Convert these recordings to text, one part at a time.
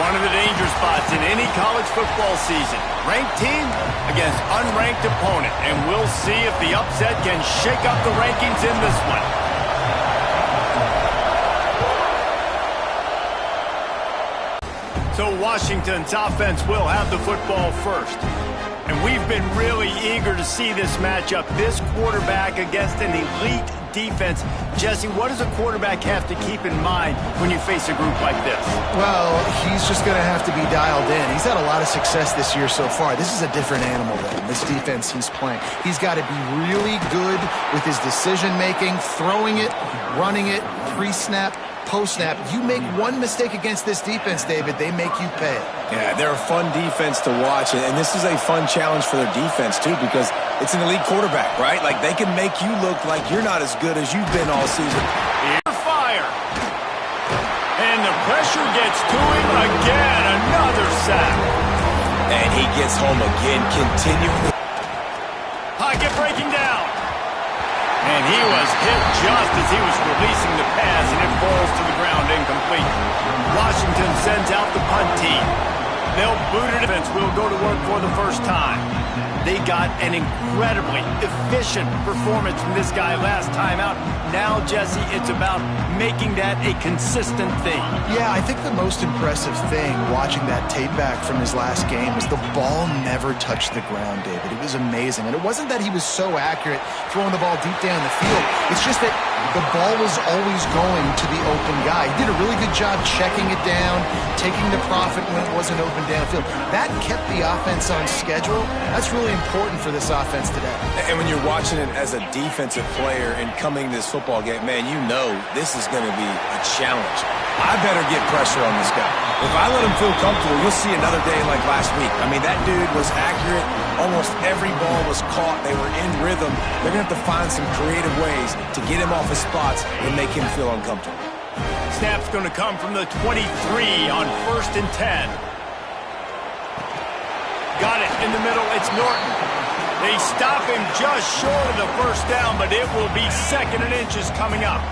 One of the danger spots in any college football season. Ranked team against unranked opponent. And we'll see if the upset can shake up the rankings in this one. So Washington's offense will have the football first. And we've been really eager to see this matchup. This quarterback against an elite defense. Jesse, what does a quarterback have to keep in mind when you face a group like this? Well, he's just going to have to be dialed in. He's had a lot of success this year so far. This is a different animal than this defense he's playing. He's got to be really good with his decision-making, throwing it, running it, pre-snap, post-snap. You make one mistake against this defense, David, they make you pay. Yeah, they're a fun defense to watch, and this is a fun challenge for their defense, too, because it's an elite quarterback, right? Like, they can make you look like you're not as good as you've been all season. Here, fire. And the pressure gets to him again. Another sack. And he gets home again, continuing. Pocket breaking down. And he was hit just as he was releasing the pass, and it falls to the ground incomplete. Washington sends out the punt team. They'll boot it. Defense will go to work for the first time. They got an incredibly efficient performance from this guy last time out. Now, Jesse, it's about making that a consistent thing. Yeah, I think the most impressive thing watching that tape back from his last game is the ball never touched the ground, David. It was amazing. And it wasn't that he was so accurate throwing the ball deep down the field. It's just that the ball was always going to the open guy. He did a really good job checking it down, taking the profit when it wasn't open downfield. That kept the offense on schedule. That's really important for this offense today. And when you're watching it as a defensive player and coming to this football game, man, you know this is going to be a challenge. I better get pressure on this guy. If I let him feel comfortable, you'll see another day like last week. I mean, that dude was accurate. Almost every ball was caught. They were in rhythm. They're going to have to find some creative ways to get him off his spots and make him feel uncomfortable. Snap's going to come from the 23 on 1st and 10. Got it in the middle. It's Norton. They stop him just short of the first down, but it will be 2nd and inches coming up.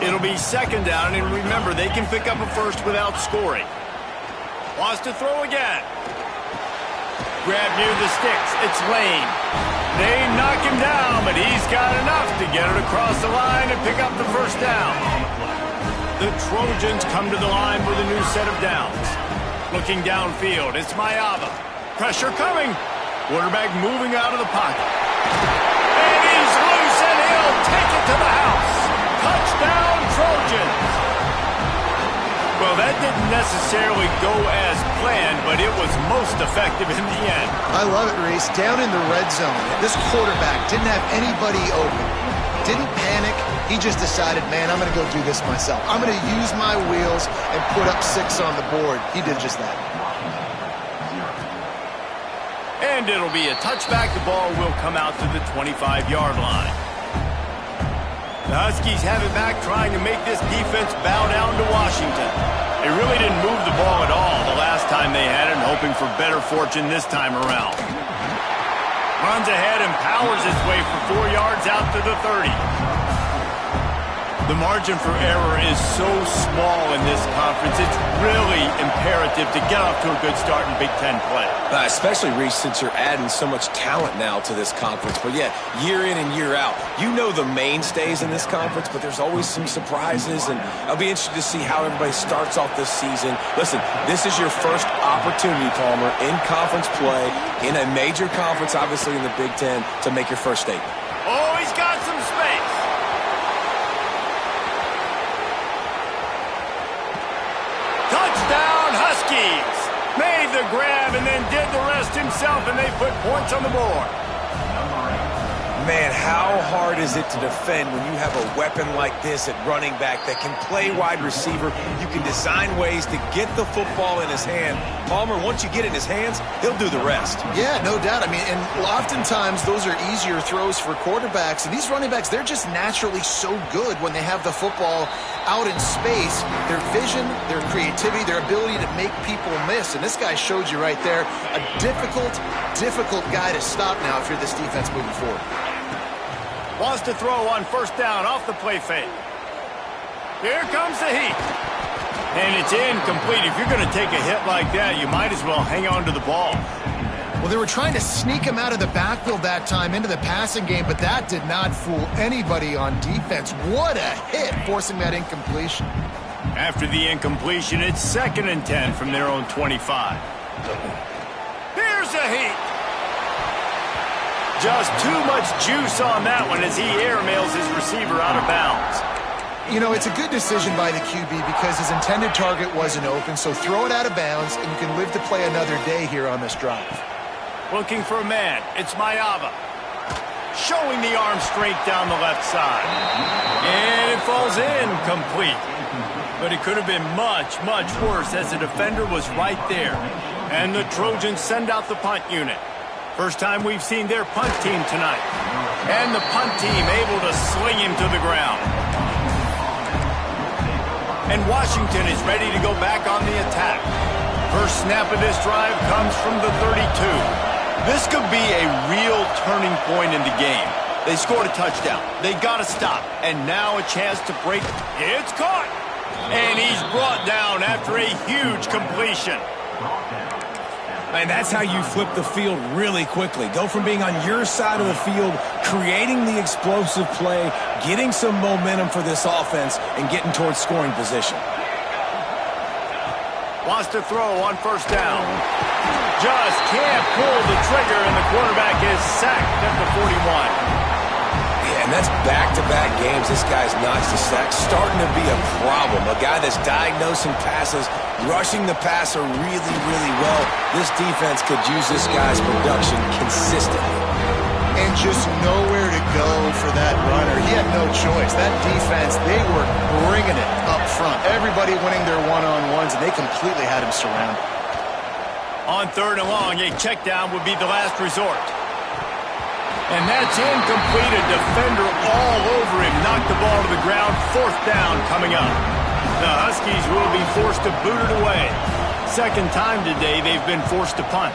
It'll be 2nd down, and remember, they can pick up a first without scoring. Wants to throw again. Grab near the sticks. It's Lane. They knock him down, but he's got enough to get it across the line and pick up the first down. The Trojans come to the line with a new set of downs. Looking downfield, it's Mayava. Pressure coming. Quarterback moving out of the pocket. And he's loose, and he'll take it to the house. Touchdown, Trojans. Well, that didn't necessarily go as planned, but it was most effective in the end. I love it, Reese. Down in the red zone, this quarterback didn't have anybody open. Didn't panic. He just decided, man, I'm going to go do this myself. I'm going to use my wheels and put up 6 on the board. He did just that. And it'll be a touchback. The ball will come out to the 25-yard line. The Huskies have it back, trying to make this defense bow down to Washington. They really didn't move the ball at all the last time they had it, and hoping for better fortune this time around. Runs ahead and powers his way for 4 yards out to the 30. The margin for error is so small in this conference, it's really imperative to get off to a good start in Big Ten play. Especially, Reese, since you're adding so much talent now to this conference. But, yeah, year in and year out, you know the mainstays in this conference, but there's always some surprises, and I'll be interested to see how everybody starts off this season. Listen, this is your first opportunity, Palmer, in conference play, in a major conference, obviously in the Big Ten, to make your first statement. Oh, he's got some space. Touchdown, Huskies! Made the grab and then did the rest himself, and they put points on the board. Man, how hard is it to defend when you have a weapon like this at running back that can play wide receiver? You can design ways to get the football in his hand. Palmer, once you get it in his hands, he'll do the rest. Yeah, no doubt. I mean, and oftentimes those are easier throws for quarterbacks. And these running backs, they're just naturally so good when they have the football out in space. Their vision, their creativity, their ability to make people miss. And this guy showed you right there, a difficult guy to stop now if you're this defense moving forward. Wants to throw on 1st down off the play fake. Here comes the heat. And it's incomplete. If you're going to take a hit like that, you might as well hang on to the ball. Well, they were trying to sneak him out of the backfield that time into the passing game, but that did not fool anybody on defense. What a hit, forcing that incompletion. After the incompletion, it's 2nd and 10 from their own 25. Here's a heat. Just too much juice on that one as he airmails his receiver out of bounds. You know, it's a good decision by the QB because his intended target wasn't open, so throw it out of bounds, and you can live to play another day here on this drive. Looking for a man. It's Mayava. Showing the arm straight down the left side. And it falls in complete. But it could have been much, much worse as the defender was right there. And the Trojans send out the punt unit. First time we've seen their punt team tonight. And the punt team able to sling him to the ground. And Washington is ready to go back on the attack. First snap of this drive comes from the 32. This could be a real turning point in the game. They scored a touchdown. They got to stop. And now a chance to break. It's caught. And he's brought down after a huge completion. And that's how you flip the field really quickly. Go from being on your side of the field, creating the explosive play, getting some momentum for this offense, and getting towards scoring position. Wants to throw on first down. Just can't pull the trigger, and the quarterback is sacked at the 41. Yeah, and that's back-to-back games. This guy's notched a sack, starting to be a problem. A guy that's diagnosing passes, rushing the passer really, really well. This defense could use this guy's production consistently. And just nowhere to go for that runner. He had no choice. That defense, they were bringing it up front. Everybody winning their one-on-ones, and they completely had him surrounded. On 3rd and long, a check down would be the last resort. And that's incomplete. A defender all over him. Knocked the ball to the ground. 4th down coming up. The Huskies will be forced to boot it away. 2nd time today they've been forced to punt.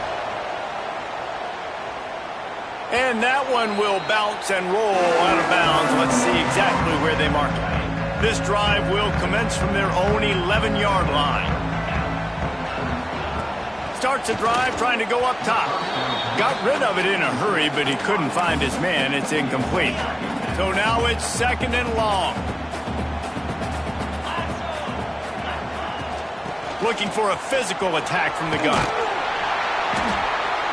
And that one will bounce and roll out of bounds. Let's see exactly where they mark it. This drive will commence from their own 11-yard line. Starts a drive trying to go up top. Got rid of it in a hurry, but he couldn't find his man. It's incomplete. So now it's 2nd and long. Looking for a physical attack from the gun.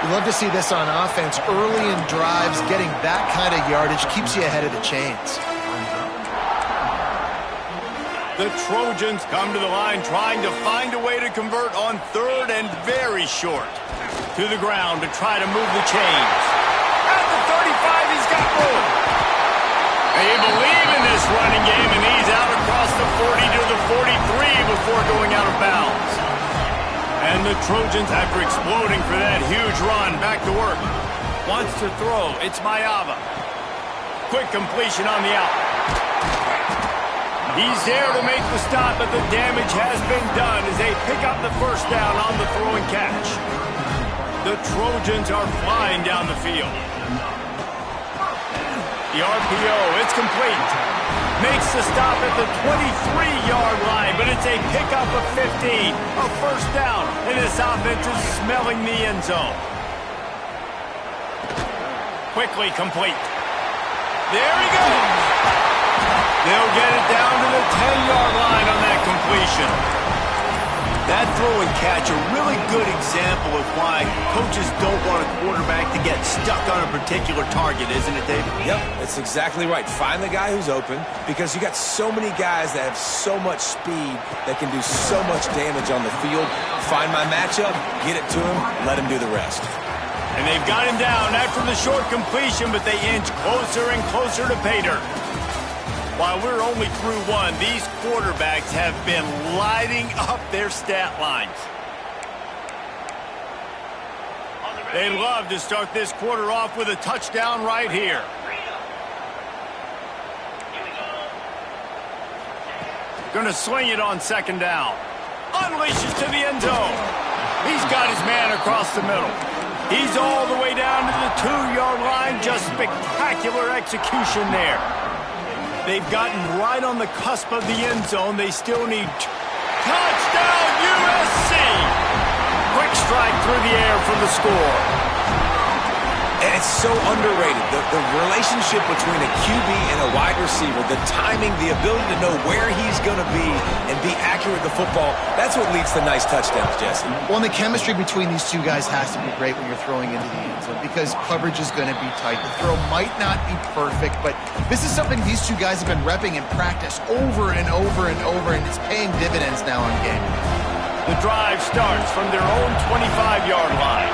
You love to see this on offense. Early in drives, getting that kind of yardage keeps you ahead of the chains. The Trojans come to the line trying to find a way to convert on 3rd and very short. To the ground to try to move the chains. At the 35, he's got room. They believe in this running game, and he's out across the 40 to the 43 before going out of bounds. And the Trojans, after exploding for that huge run, back to work. Wants to throw. It's Mayava. Quick completion on the out. He's there to make the stop, but the damage has been done as they pick up the first down on the throw and catch. The Trojans are flying down the field. The RPO, it's complete. Makes the stop at the 23-yard line, but it's a pickup of 15. A first down, and this offense is smelling the end zone. Quickly complete. There he goes. They'll get it down to the 10-yard line on that completion. That throw and catch, a really good example of why coaches don't want a quarterback to get stuck on a particular target, isn't it, David? Yep, that's exactly right. Find the guy who's open because you got so many guys that have so much speed that can do so much damage on the field. Find my matchup, get it to him, let him do the rest. And they've got him down after the short completion, but they inch closer and closer to pay dirt. While we're only through one, these quarterbacks have been lighting up their stat lines. They love to start this quarter off with a touchdown right here. Gonna swing it on 2nd down. Unleashes to the end zone. He's got his man across the middle. He's all the way down to the 2-yard line. Just spectacular execution there. They've gotten right on the cusp of the end zone. They still need Touchdown, USC! Quick strike through the air for the score. And it's so underrated, the relationship between a QB and a wide receiver, the timing, the ability to know where he's going to be and be accurate with the football, that's what leads to nice touchdowns, Jesse. Well, and the chemistry between these two guys has to be great when you're throwing into the end zone because coverage is going to be tight. The throw might not be perfect, but this is something these two guys have been repping in practice over and over and over, and it's paying dividends now on game. The drive starts from their own 25-yard line.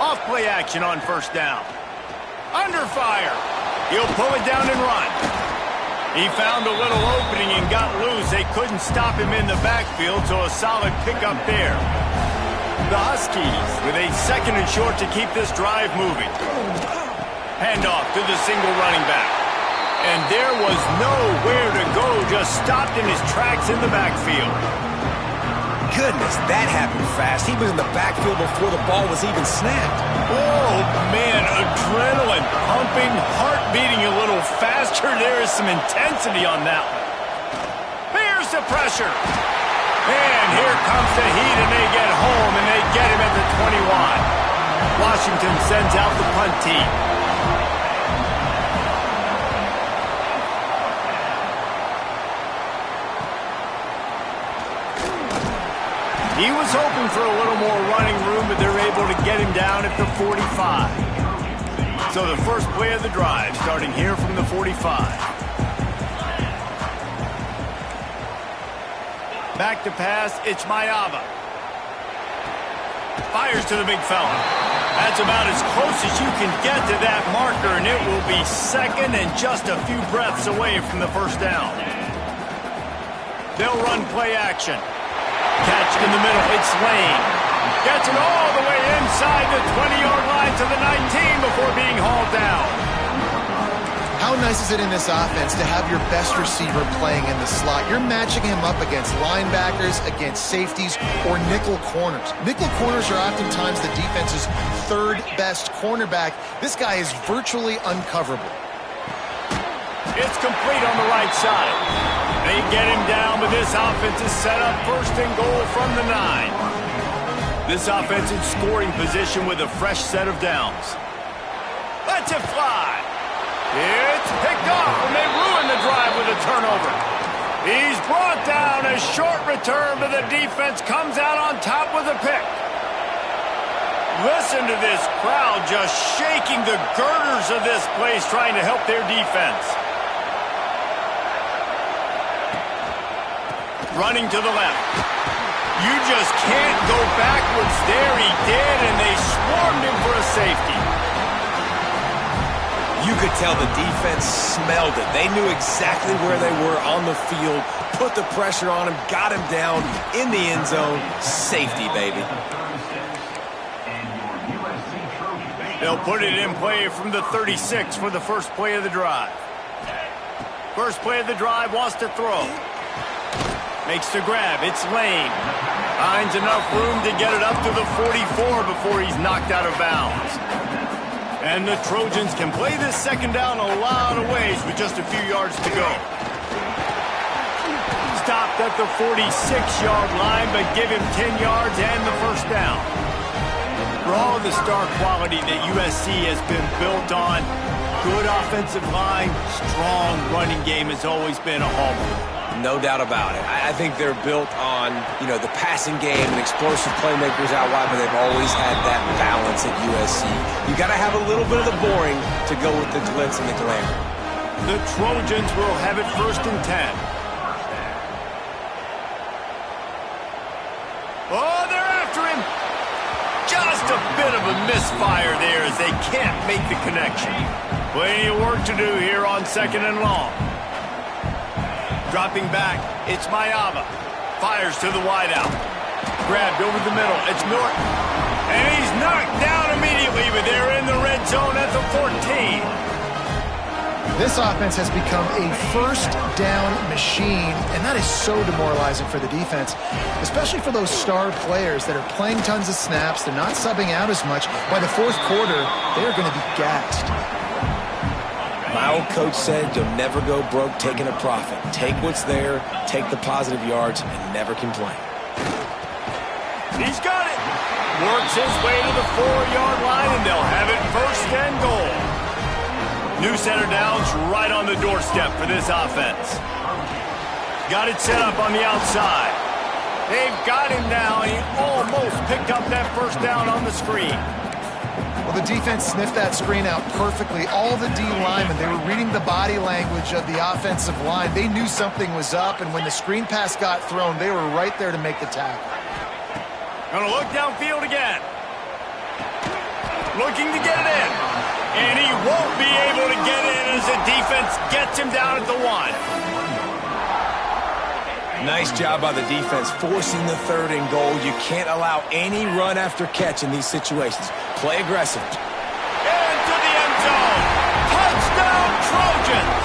Off play action on first down. Under fire. He'll pull it down and run. He found a little opening and got loose. They couldn't stop him in the backfield, so a solid pickup there. The Huskies with a second and short to keep this drive moving. Handoff to the single running back. And there was nowhere to go, just stopped in his tracks in the backfield. Goodness, that happened fast. He was in the backfield before the ball was even snapped. Oh, man, adrenaline pumping, heart beating a little faster. There is some intensity on that one. Here's the pressure. And here comes the heat, and they get home, and they get him at the 21. Washington sends out the punt team. He was hoping for a little more running room, but they're able to get him down at the 45. So the first play of the drive, starting here from the 45. Back to pass, it's Mayava. Fires to the big fella. That's about as close as you can get to that marker, and it will be second and just a few breaths away from the first down. They'll run play action. Catch in the middle, it's Lane. Gets it all the way inside the 20-yard line to the 19 before being hauled down. How nice is it in this offense to have your best receiver playing in the slot? You're matching him up against linebackers, against safeties, or nickel corners. Nickel corners are oftentimes the defense's third best cornerback. This guy is virtually uncoverable. It's complete on the right side. They get him down, but this offense is set up first and goal from the 9. This offense in scoring position with a fresh set of downs. Lets it fly. It's picked off, and they ruin the drive with a turnover. He's brought down. A short return, but the defense comes out on top with a pick. Listen to this crowd just shaking the girders of this place trying to help their defense. Running to the left. You just can't go backwards there. He did, and they swarmed him for a safety. You could tell the defense smelled it. They knew exactly where they were on the field, put the pressure on him, got him down in the end zone. Safety, baby. They'll put it in play from the 36 for the first play of the drive. First play of the drive, wants to throw. Makes the grab. It's Lane. Finds enough room to get it up to the 44 before he's knocked out of bounds. And the Trojans can play this second down a lot of ways with just a few yards to go. Stopped at the 46-yard line, but give him 10 yards and the first down. For all the star quality that USC has been built on, good offensive line, strong running game has always been a hallmark. No doubt about it. I think they're built on, the passing game and explosive playmakers out wide, but they've always had that balance at USC. You got to have a little bit of the boring to go with the glitz and the glamour. The Trojans will have it first and 10. Oh, they're after him. Just a bit of a misfire there as they can't make the connection. Plenty of work to do here on second and long. Dropping back, it's Mayava. Fires to the wideout. Grabbed over the middle, it's Norton. And he's knocked down immediately, but they're in the red zone at the 14. This offense has become a first down machine, and that is so demoralizing for the defense, especially for those star players that are playing tons of snaps. They're not subbing out as much. By the fourth quarter, they are going to be gassed. My old coach said you'll never go broke taking a profit. Take what's there, take the positive yards, and never complain. He's got it. Works his way to the 4-yard line, and they'll have it first and goal. New center down's right on the doorstep for this offense. Got it set up on the outside. They've got him now. He almost picked up that first down on the screen. Well, the defense sniffed that screen out perfectly. All the D linemen, they were reading the body language of the offensive line. They knew something was up, and when the screen pass got thrown, they were right there to make the tackle. Gonna look downfield again. Looking to get it in. And he won't be able to get in as the defense gets him down at the 1. Nice job by the defense forcing the 3rd and goal. You can't allow any run after catch in these situations. Play aggressive. Into the end zone. Touchdown, Trojans.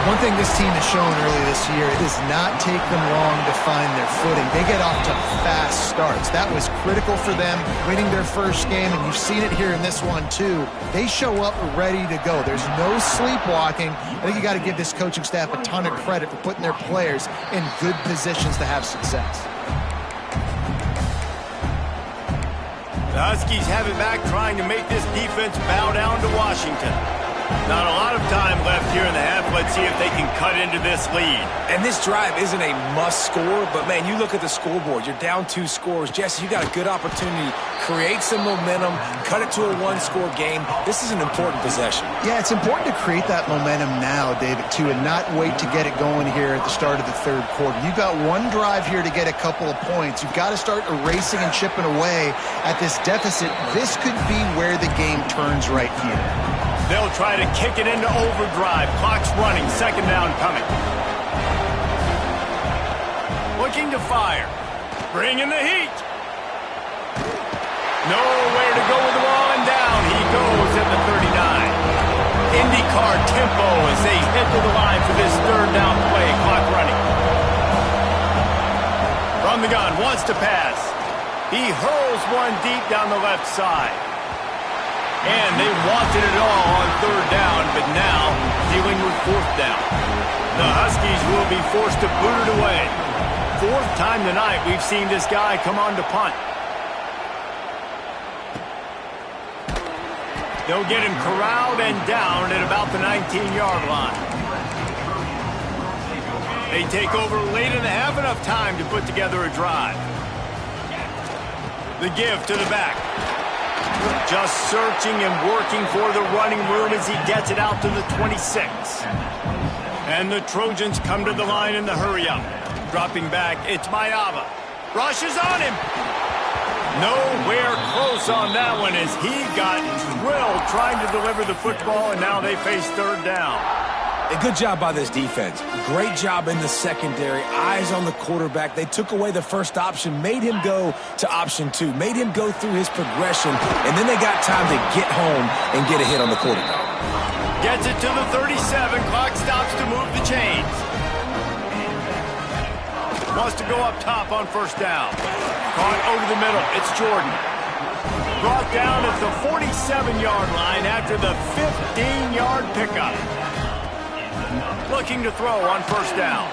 One thing this team has shown early this year, it does not take them long to find their footing. They get off to fast starts. That was critical for them, winning their first game, and you've seen it here in this one too. They show up ready to go. There's no sleepwalking. I think you got to give this coaching staff a ton of credit for putting their players in good positions to have success. The Huskies have it back, trying to make this defense bow down to Washington. Not a lot of time left here in the half. Let's see if they can cut into this lead. And this drive isn't a must score, but, man, you look at the scoreboard. You're down 2 scores. Jesse, you got a good opportunity. Create some momentum. Cut it to a 1-score game. This is an important possession. Yeah, it's important to create that momentum now, David, too, and not wait to get it going here at the start of the 3rd quarter. You've got one drive here to get a couple of points. You've got to start erasing and chipping away at this deficit. This could be where the game turns right here. They'll try to kick it into overdrive. Clock's running. 2nd down coming. Looking to fire. Bringing the heat. Nowhere to go with the ball, and down he goes at the 39. IndyCar tempo as they head to the line for this 3rd down play. Clock running. From the gun, wants to pass. He hurls one deep down the left side. And they wanted it all on 3rd down, but now dealing with 4th down. The Huskies will be forced to boot it away. 4th time tonight we've seen this guy come on to punt. They'll get him corralled and down at about the 19-yard line. They take over late in the half, enough time to put together a drive. The give to the back. Just searching and working for the running room as he gets it out to the 26. And the Trojans come to the line in the hurry-up. Dropping back, it's Mayava. Rushes on him. Nowhere close on that one as he got drilled trying to deliver the football, and now they face 3rd down. A good job by this defense. Great job in the secondary. Eyes on the quarterback. They took away the first option, made him go to option 2, made him go through his progression, and then they got time to get home and get a hit on the quarterback. Gets it to the 37. Clock stops to move the chains. Wants to go up top on 1st down. Caught over the middle. It's Jordan. Brought down at the 47-yard line after the 15-yard pickup. Looking to throw on 1st down.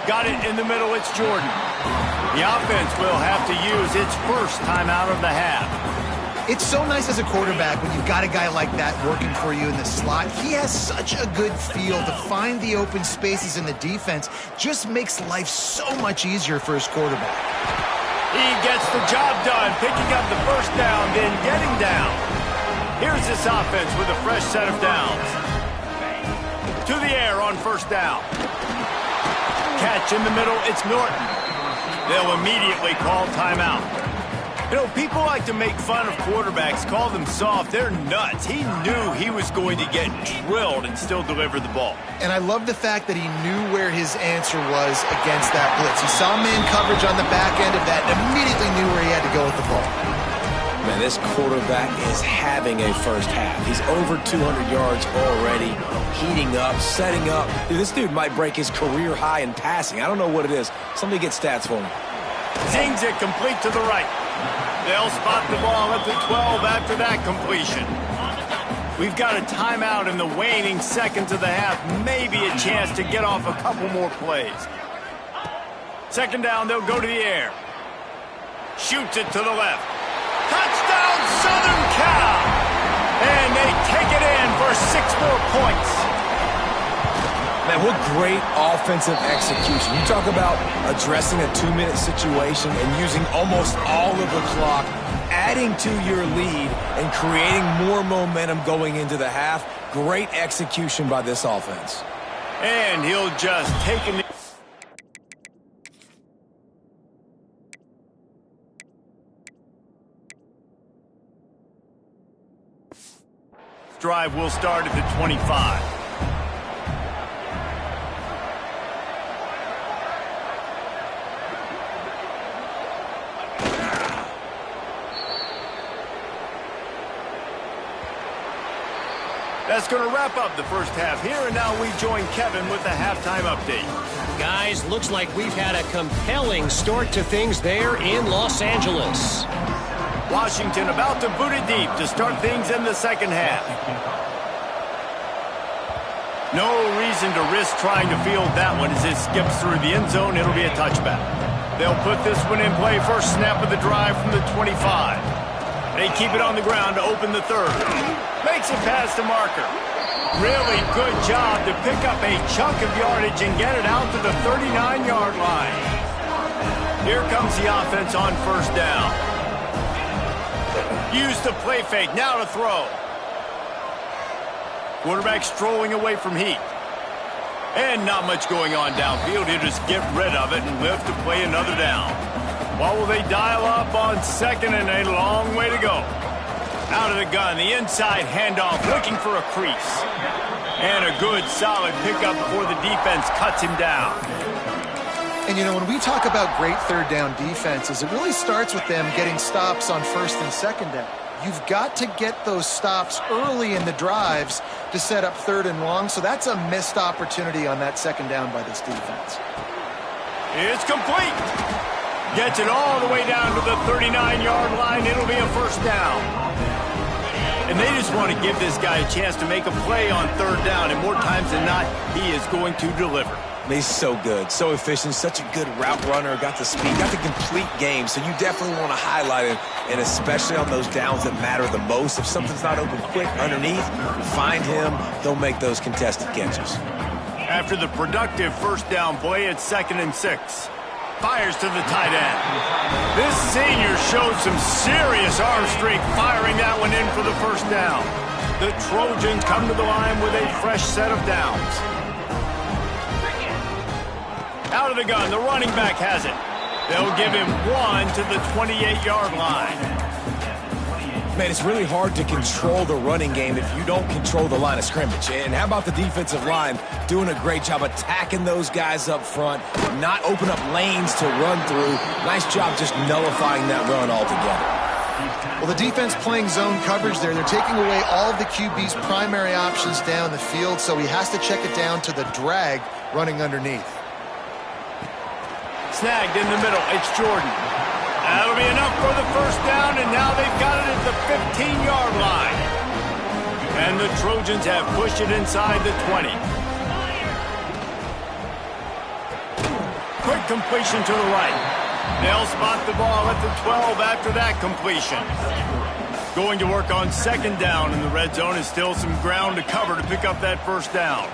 Got it in the middle. It's Jordan. The offense will have to use its first timeout of the half. It's so nice as a quarterback when you've got a guy like that working for you in the slot. He has such a good feel to find the open spaces in the defense. Just makes life so much easier for his quarterback. He gets the job done, picking up the 1st down, then getting down. Here's this offense with a fresh set of downs. To the air on 1st down. Catch in the middle, it's Norton. They'll immediately call timeout. You know, people like to make fun of quarterbacks, call them soft. They're nuts. He knew he was going to get drilled and still deliver the ball. And I love the fact that he knew where his answer was against that blitz. He saw man coverage on the back end of that and immediately knew where he had to go with the ball. Man, this quarterback is having a first half. He's over 200 yards already, heating up, setting up. Dude, this dude might break his career high in passing. I don't know what it is. Somebody get stats for him. Zings it complete to the right. They'll spot the ball at the 12 after that completion. We've got a timeout in the waning seconds of the half. Maybe a chance to get off a couple more plays. Second down, they'll go to the air. Shoots it to the left. Touchdown, Southern Cal! And they take it in for 6 more points. Man, what great offensive execution. You talk about addressing a 2-minute situation and using almost all of the clock, adding to your lead and creating more momentum going into the half. Great execution by this offense. And he'll just take it. Drive will start at the 25. That's going to wrap up the first half here, and now we join Kevin with the halftime update. Guys, looks like we've had a compelling start to things there in Los Angeles. Washington about to boot it deep to start things in the second half. No reason to risk trying to field that one as it skips through the end zone. It'll be a touchback. They'll put this one in play first snap of the drive from the 25. They keep it on the ground to open the third. Makes it past the marker. Really good job to pick up a chunk of yardage and get it out to the 39-yard line. Here comes the offense on first down. Use the play fake, now to throw. Quarterback strolling away from heat. And not much going on downfield. He'll just get rid of it and live to play another down. What will they dial up on second and a long way to go? Out of the gun, the inside handoff, looking for a crease. And a good, solid pickup before the defense cuts him down. And, you know, when we talk about great third down defenses, it really starts with them getting stops on first and second down. You've got to get those stops early in the drives to set up third and long, so that's a missed opportunity on that second down by this defense. It's complete. Gets it all the way down to the 39-yard line. It'll be a first down. And they just want to give this guy a chance to make a play on third down, and more times than not, he is going to deliver. He's so good, so efficient, such a good route runner, got the speed, got the complete game, so you definitely want to highlight him, and especially on those downs that matter the most. If something's not open quick underneath, find him, he'll make those contested catches. After the productive first down play, it's 2nd and 6. Fires to the tight end. This senior showed some serious arm strength firing that one in for the first down. The Trojans come to the line with a fresh set of downs. Out of the gun, the running back has it. They'll give him 1 to the 28-yard line. Man, it's really hard to control the running game if you don't control the line of scrimmage. And how about the defensive line doing a great job attacking those guys up front, not open up lanes to run through. Nice job just nullifying that run altogether. Well, the defense playing zone coverage there. They're taking away all of the QB's primary options down the field, so he has to check it down to the drag running underneath. Snagged in the middle. It's Jordan. That'll be enough for the first down, and now they've got it at the 15-yard line. And the Trojans have pushed it inside the 20. Quick completion to the right. They'll spot the ball at the 12 after that completion. Going to work on second down in the red zone is still some ground to cover to pick up that first down.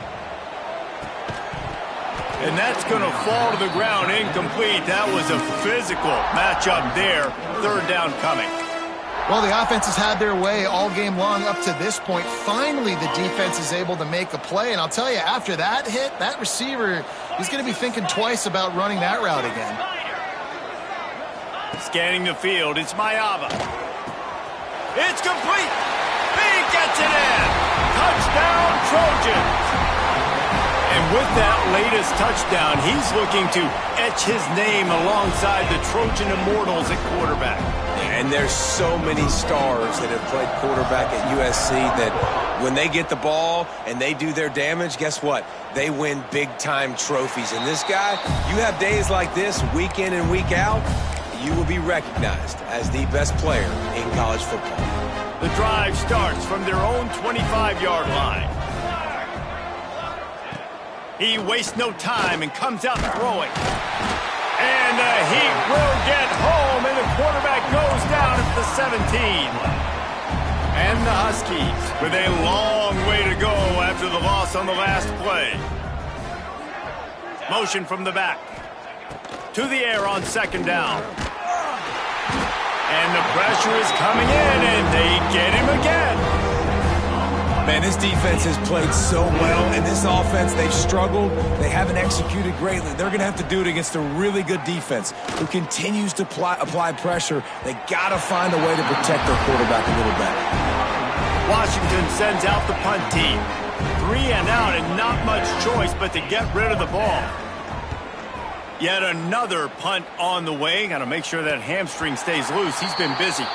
And that's going to fall to the ground incomplete. That was a physical matchup there. Third down coming. Well, the offense has had their way all game long up to this point. Finally, the defense is able to make a play. And I'll tell you, after that hit, that receiver, he's going to be thinking twice about running that route again. Scanning the field, it's Mayava. It's complete. He gets it in. Touchdown, Trojans. And with that latest touchdown, he's looking to etch his name alongside the Trojan Immortals at quarterback. And there's so many stars that have played quarterback at USC that when they get the ball and they do their damage, guess what? They win big-time trophies. And this guy, you have days like this, week in and week out, you will be recognized as the best player in college football. The drive starts from their own 25-yard line. He wastes no time and comes out throwing. And he will get home, and the quarterback goes down at the 17. And the Huskies with a long way to go after the loss on the last play. Motion from the back. To the air on second down. And the pressure is coming in, and they get him again. Man, this defense has played so well, and this offense, they've struggled. They haven't executed greatly. They're going to have to do it against a really good defense who continues to apply pressure. They got to find a way to protect their quarterback a little better. Washington sends out the punt team. 3 and out, and not much choice but to get rid of the ball. Yet another punt on the way. Got to make sure that hamstring stays loose. He's been busy.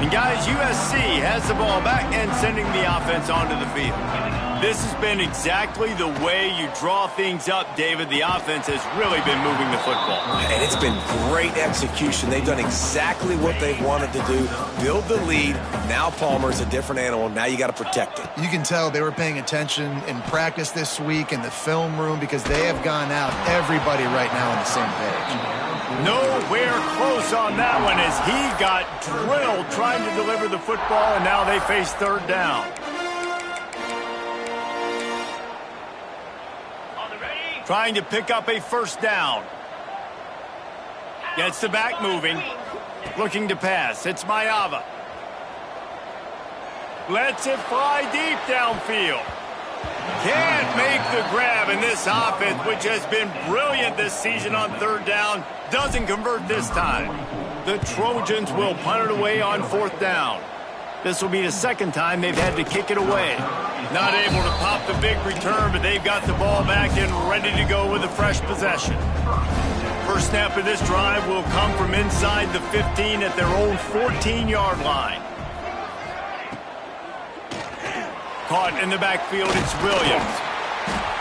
And guys, USC has the ball back and sending the offense onto the field. This has been exactly the way you draw things up, David. The offense has really been moving the football. And it's been great execution. They've done exactly what they've wanted to do. Build the lead. Now Palmer's a different animal. Now you got to protect it. You can tell they were paying attention in practice this week in the film room because they have gone out, everybody right now on the same page. Nowhere close on that one as he got drilled trying to deliver the football, and now they face third down. Trying to pick up a first down. Gets the back moving. Looking to pass. It's Mayava. Lets it fly deep downfield. Can't make the grab, and this offense, which has been brilliant this season on third down, doesn't convert this time. The Trojans will punt it away on fourth down. This will be the second time they've had to kick it away. Not able to pop the big return, but they've got the ball back and ready to go with a fresh possession. First snap of this drive will come from inside the 15 at their own 14-yard line. Caught in the backfield, it's Williams.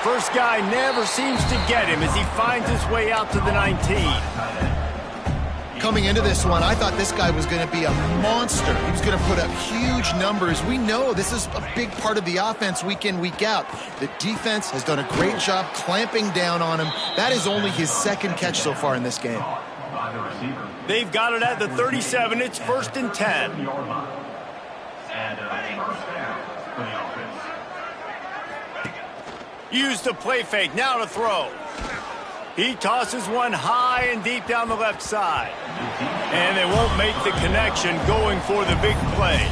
First guy never seems to get him as he finds his way out to the 19. Coming into this one, I thought this guy was going to be a monster. He was going to put up huge numbers. We know this is a big part of the offense week in, week out. The defense has done a great job clamping down on him. That is only his second catch so far in this game. They've got it at the 37. It's 1st and 10. Use the play fake, now to throw. He tosses one high and deep down the left side. And they won't make the connection going for the big play.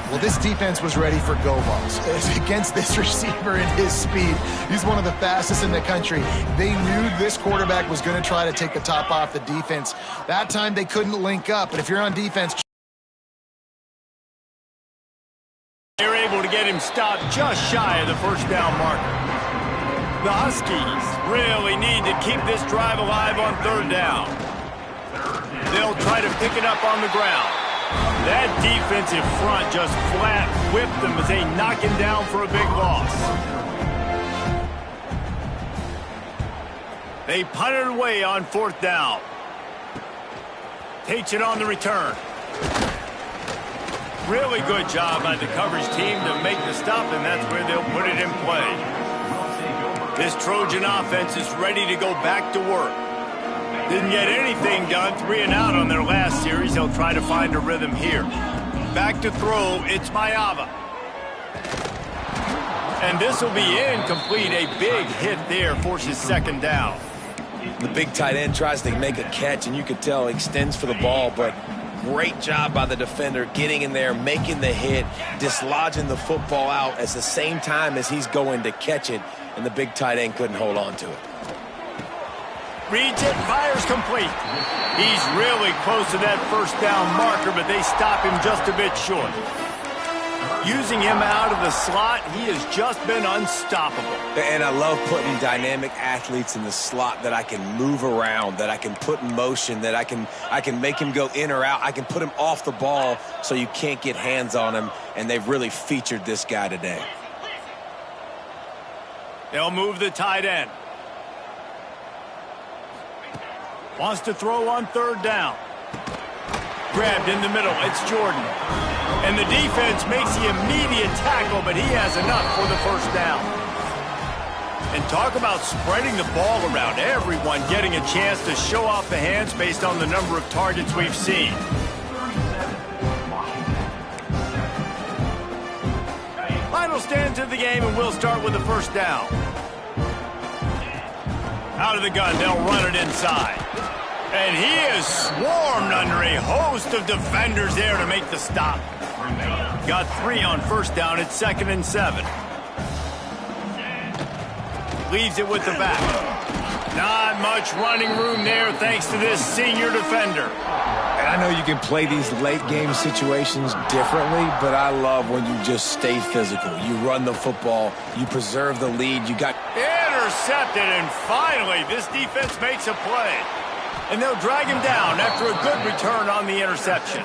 Well, this defense was ready for go balls. Against this receiver and his speed, he's one of the fastest in the country. They knew this quarterback was going to try to take the top off the defense. That time they couldn't link up, but if you're on defense, they're able to get him stopped just shy of the first down marker. The Huskies really need to keep this drive alive on third down. They'll try to pick it up on the ground. That defensive front just flat whipped them as they knock him down for a big loss. They punt it away on fourth down. Takes it on the return. Really good job by the coverage team to make the stop, and that's where they'll put it in play. This Trojan offense is ready to go back to work. Didn't get anything done, 3 and out on their last series. They'll try to find a rhythm here. Back to throw, it's Mayava. And this will be incomplete. A big hit there forces second down. The big tight end tries to make a catch, and you could tell he extends for the ball, but great job by the defender getting in there, making the hit, dislodging the football out at the same time as he's going to catch it, and the big tight end couldn't hold on to it. Reads it, fires complete. He's really close to that first down marker, but they stop him just a bit short. Using him out of the slot, he has just been unstoppable. And I love putting dynamic athletes in the slot that I can move around, that I can put in motion, that I can make him go in or out. I can put him off the ball so you can't get hands on him, and they've really featured this guy today. They'll move the tight end. Wants to throw on third down. grabbed in the middle. It's Jordan. And the defense makes the immediate tackle, but he has enough for the first down. And talk about spreading the ball around. Everyone getting a chance to show off the hands based on the number of targets we've seen. Final stands of the game, and we'll start with the first down. Out of the gun, they'll run it inside. And he is swarmed under a host of defenders there to make the stop. Got 3 on first down. It's 2nd and 7. Leaves it with the back. Not much running room there thanks to this senior defender. And I know you can play these late game situations differently, but I love when you just stay physical. You run the football, you preserve the lead, you got... Intercepted, and finally this defense makes a play. And they'll drag him down after a good return on the interception.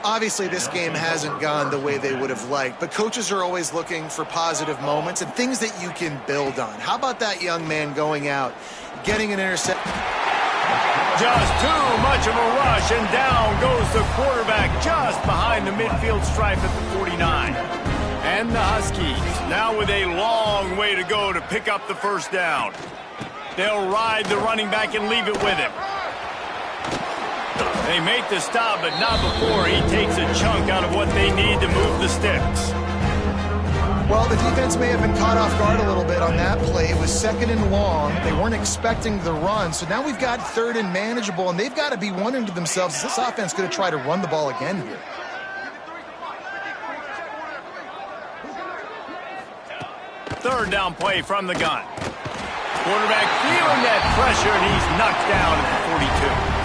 Obviously, this game hasn't gone the way they would have liked, but coaches are always looking for positive moments and things that you can build on. How about that young man going out, getting an interception? Just too much of a rush, and down goes the quarterback just behind the midfield stripe at the 49. And the Huskies now with a long way to go to pick up the first down. They'll ride the running back and leave it with him. They make the stop, but not before he takes a chunk out of what they need to move the sticks. Well, the defense may have been caught off guard a little bit on that play. It was 2nd and long. They weren't expecting the run, so now we've got 3rd and manageable, and they've got to be wondering to themselves, is this offense going to try to run the ball again here? Third down play from the gun. Quarterback feeling that pressure, and he's knocked down at the 42.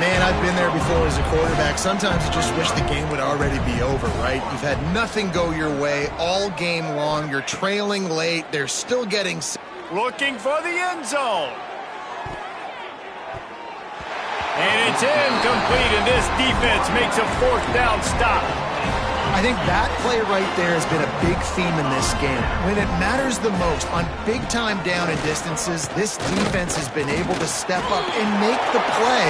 Man, I've been there before as a quarterback. Sometimes you just wish the game would already be over, right? You've had nothing go your way all game long. You're trailing late. They're still getting... Looking for the end zone. And it's incomplete, and this defense makes a 4th down stop. I think that play right there has been a big theme in this game. When it matters the most, on big-time down and distances, this defense has been able to step up and make the play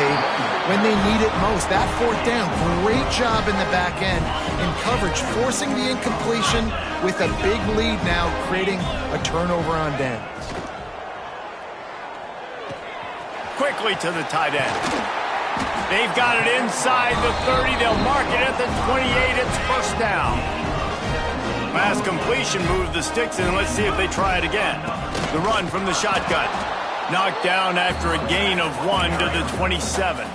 when they need it most. That 4th down, great job in the back end in coverage, forcing the incompletion with a big lead now, creating a turnover on downs. Quickly to the tight end. They've got it inside the 30. They'll mark it at the 28. It's first down. Pass completion moved the sticks, and let's see if they try it again. The run from the shotgun. Knocked down after a gain of 1 to the 27.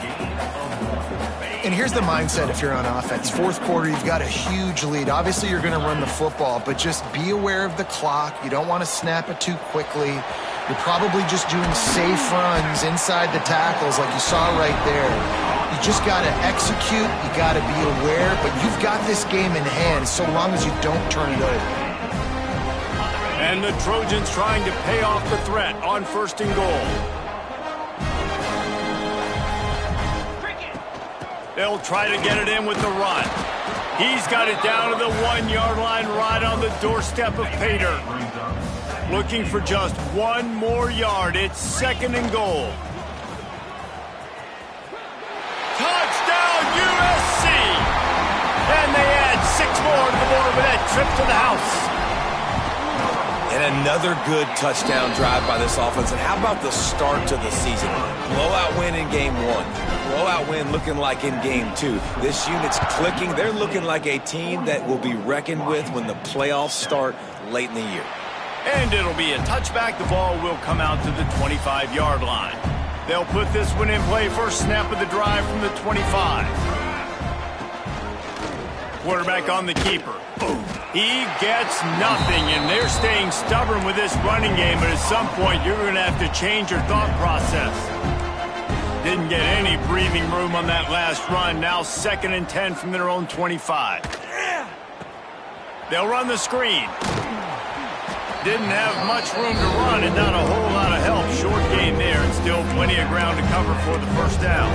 And here's the mindset if you're on offense. 4th quarter, you've got a huge lead. Obviously, you're going to run the football, but just be aware of the clock. You don't want to snap it too quickly. You're probably just doing safe runs inside the tackles like you saw right there. You just got to execute. You got to be aware, but you've got this game in hand so long as you don't turn it over. And the Trojans trying to pay off the threat on 1st and goal. They'll try to get it in with the run. He's got it down to the 1-yard line right on the doorstep of Pater. Looking for just 1 more yard. It's 2nd and goal. Touchdown, USC! And they add 6 more to the board with that trip to the house. And another good touchdown drive by this offense. And how about the start to the season? Blowout win in game 1. Blowout win looking like in game 2. This unit's clicking. They're looking like a team that will be reckoned with when the playoffs start late in the year. And it'll be a touchback. The ball will come out to the 25-yard line. They'll put this one in play. First snap of the drive from the 25. Quarterback on the keeper. He gets nothing, and they're staying stubborn with this running game, but at some point you're going to have to change your thought process. Didn't get any breathing room on that last run. Now 2nd and 10 from their own 25. They'll run the screen. Didn't have much room to run and not a whole lot of help. Short gain there, and still plenty of ground to cover for the first down.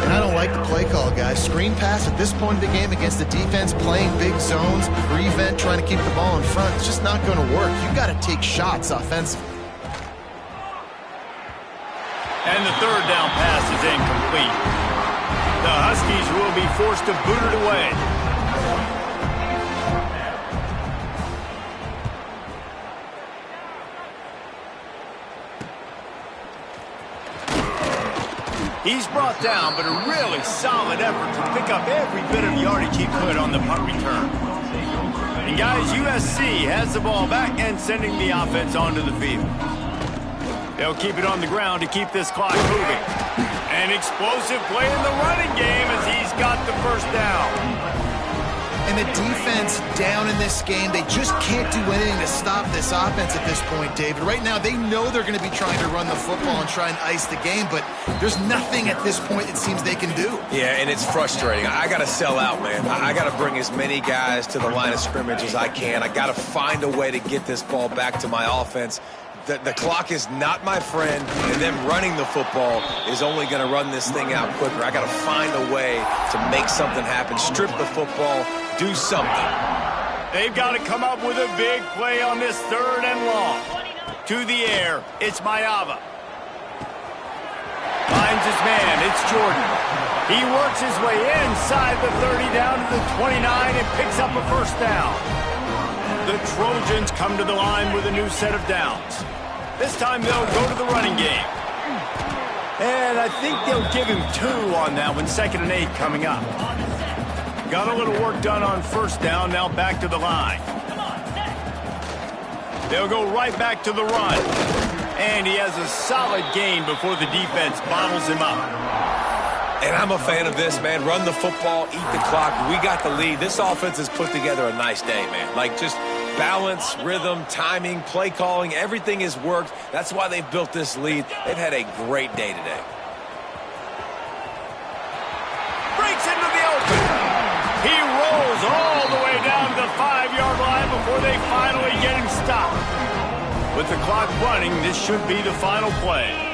And I don't like the play call, guys. Screen pass at this point of the game against the defense playing big zones, prevent, trying to keep the ball in front. It's just not going to work. You've got to take shots offensively. And the third down pass is incomplete. The Huskies will be forced to boot it away. He's brought down, but a really solid effort to pick up every bit of yardage he could on the punt return. And guys, USC has the ball back and sending the offense onto the field. They'll keep it on the ground to keep this clock moving. An explosive play in the running game as he's got the first down. And the defense down in this game, they just can't do anything to stop this offense at this point, David. Right now, they know they're going to be trying to run the football and try and ice the game, but there's nothing at this point it seems they can do. Yeah, and it's frustrating. I got to sell out, man. I got to bring as many guys to the line of scrimmage as I can. I got to find a way to get this ball back to my offense. The clock is not my friend, and them running the football is only going to run this thing out quicker. I got to find a way to make something happen, strip the football, do something. They've got to come up with a big play on this third and long. To the air, it's Mayava. Finds his man, it's Jordan. He works his way inside the 30 down to the 29 and picks up a first down. The Trojans come to the line with a new set of downs. This time they'll go to the running game. And I think they'll give him 2 on that one, 2nd and 8 coming up. Got a little work done on first down, now back to the line. They'll go right back to the run. And he has a solid gain before the defense bottles him up. And I'm a fan of this, man. Run the football, eat the clock. We got the lead. This offense has put together a nice day, man. Like, just balance, rhythm, timing, play calling, everything has worked. That's why they've built this lead. They've had a great day today. Breaks into the open. He rolls all the way down to the 5-yard line before they finally get him stopped. With the clock running, this should be the final play.